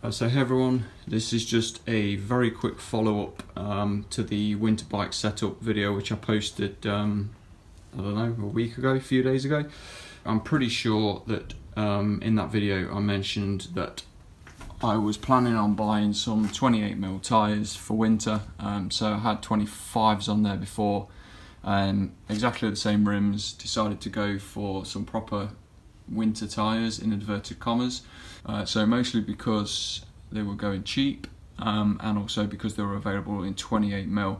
So hey everyone, this is just a very quick follow-up to the winter bike setup video which I posted, I don't know, a week ago, a few days ago. I'm pretty sure that in that video I mentioned that I was planning on buying some 28mm tyres for winter. So I had 25s on there before, exactly the same rims. Decided to go for some proper winter tyres in inverted commas. So mostly because they were going cheap, and also because they were available in 28mm.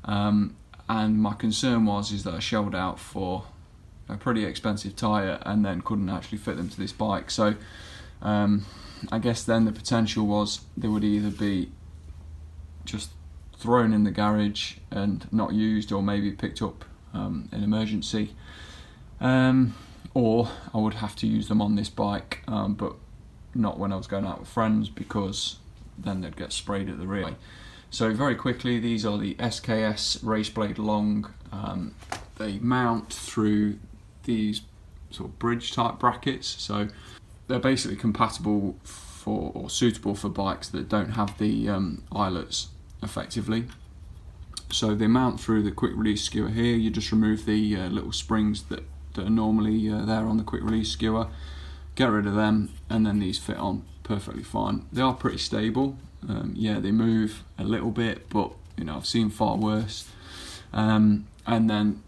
And my concern is that I shelled out for a pretty expensive tyre and then couldn't actually fit them to this bike. So I guess then the potential was they would either be just thrown in the garage and not used, or maybe picked up in emergency, or I would have to use them on this bike, but not when I was going out with friends, because then they'd get sprayed at the rear. So very quickly, these are the SKS Race Blade long. They mount through these sort of bridge type brackets, so they're basically compatible for, or suitable for, bikes that don't have the eyelets effectively. So they mount through the quick release skewer here. You just remove the little springs that are normally there on the quick release skewer, get rid of them, and then these fit on perfectly fine. They are pretty stable. Yeah, they move a little bit, but you know, I've seen far worse. And then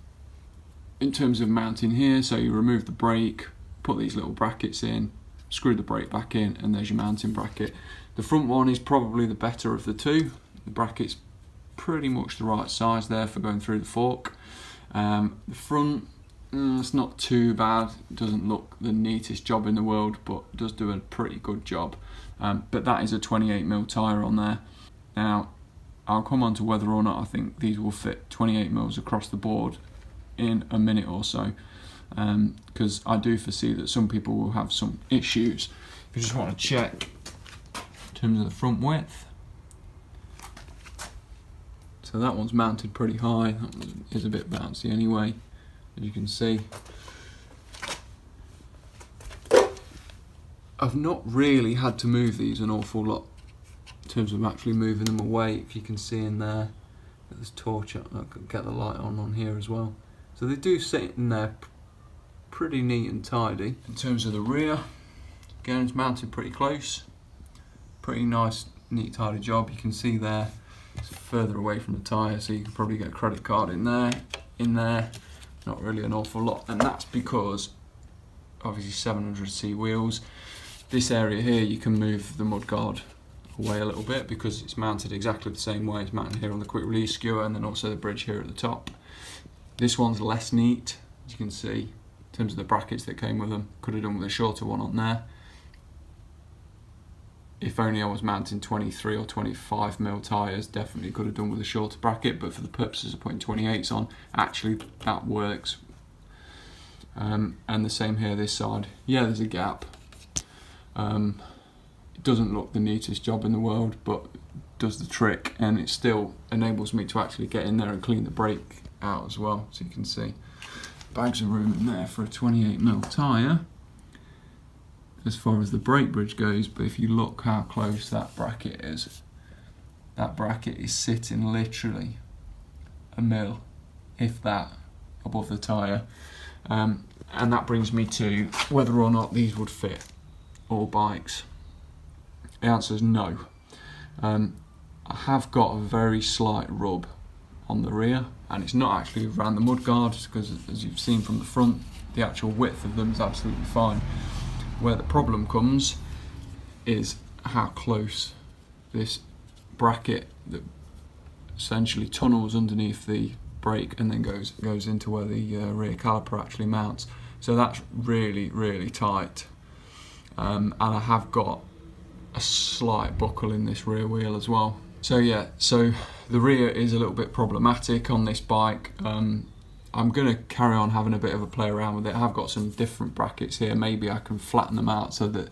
in terms of mounting here, so you remove the brake, put these little brackets in, screw the brake back in, and there's your mounting bracket. The front one is probably the better of the two. The bracket's pretty much the right size there for going through the fork. The front, it's not too bad. It doesn't look the neatest job in the world, but it does do a pretty good job. But that is a 28mm tyre on there. Now, I'll come on to whether or not I think these will fit 28mm across the board in a minute or so, because I do foresee that some people will have some issues. If you just want to check in terms of the front width, so that one's mounted pretty high. That one is a bit bouncy anyway, as you can see. I've not really had to move these an awful lot in terms of actually moving them away. If you can see in there, there's torch, I could get the light on here as well. So they do sit in there pretty neat and tidy. In terms of the rear, again, it's mounted pretty close. Pretty nice, neat, tidy job. You can see there, it's further away from the tyre, so you can probably get a credit card in there. Not really an awful lot, and that's because obviously 700C wheels. This area here, you can move the mudguard away a little bit because it's mounted exactly the same way. It's mounted here on the quick release skewer, and then also the bridge here at the top. This one's less neat, as you can see, in terms of the brackets that came with them. Could have done with a shorter one on there. If only I was mounting 23 or 25mm tyres, definitely could have done with a shorter bracket, but for the purposes of putting 28s on, actually that works. And the same here this side. Yeah, there's a gap. It doesn't look the neatest job in the world, but does the trick, and it still enables me to actually get in there and clean the brake out as well. So you can see bags of room in there for a 28mm tyre as far as the brake bridge goes. But if you look how close that bracket is sitting literally a mil, if that, above the tyre. And that brings me to whether or not these would fit all bikes. The answer is no. I have got a very slight rub on the rear, and it's not actually around the mudguards, because as you've seen from the front, the actual width of them is absolutely fine. Where the problem comes is how close this bracket that essentially tunnels underneath the brake and then goes into where the rear caliper actually mounts. So that's really, really tight. And I have got a slight buckle in this rear wheel as well. So yeah, so the rear is a little bit problematic on this bike. I'm going to carry on having a bit of a play around with it. I have got some different brackets here. Maybe I can flatten them out so that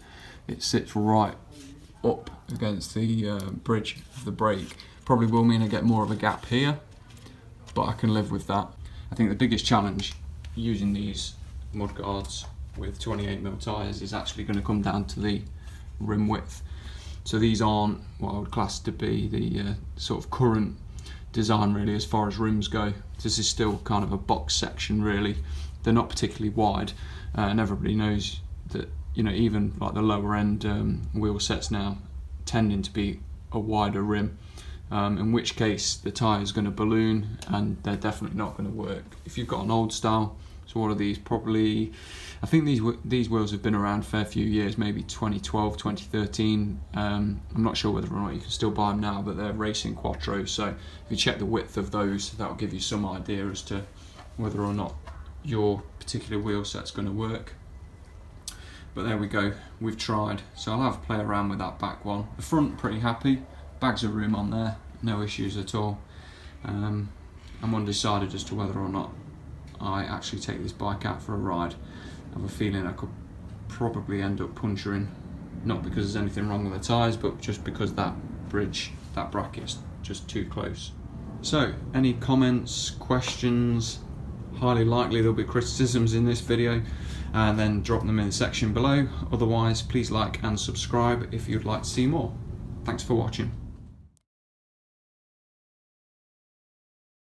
it sits right up against the bridge of the brake. Probably will mean I get more of a gap here, but I can live with that. I think the biggest challenge using these mudguards with 28mm tyres is actually going to come down to the rim width. So these aren't what I would class to be the sort of current design really as far as rims go. This is still kind of a box section really. They're not particularly wide, and everybody knows that, you know, even like the lower end wheel sets now tending to be a wider rim, in which case the tyre is going to balloon and they're definitely not going to work. If you've got an old style, so what are these, probably, I think these wheels have been around a fair few years, maybe 2012, 2013. I'm not sure whether or not you can still buy them now, but they're racing quattros, so if you check the width of those, that'll give you some idea as to whether or not your particular wheel set's going to work. But there we go, we've tried. So I'll have a play around with that back one. The front, pretty happy, bags of room on there, no issues at all. I'm undecided as to whether or not I actually take this bike out for a ride. I have a feeling I could probably end up puncturing, not because there's anything wrong with the tyres, but just because that bridge, that bracket's just too close. So, any comments, questions? Highly likely there'll be criticisms in this video, and then drop them in the section below. Otherwise, please like and subscribe if you'd like to see more. Thanks for watching.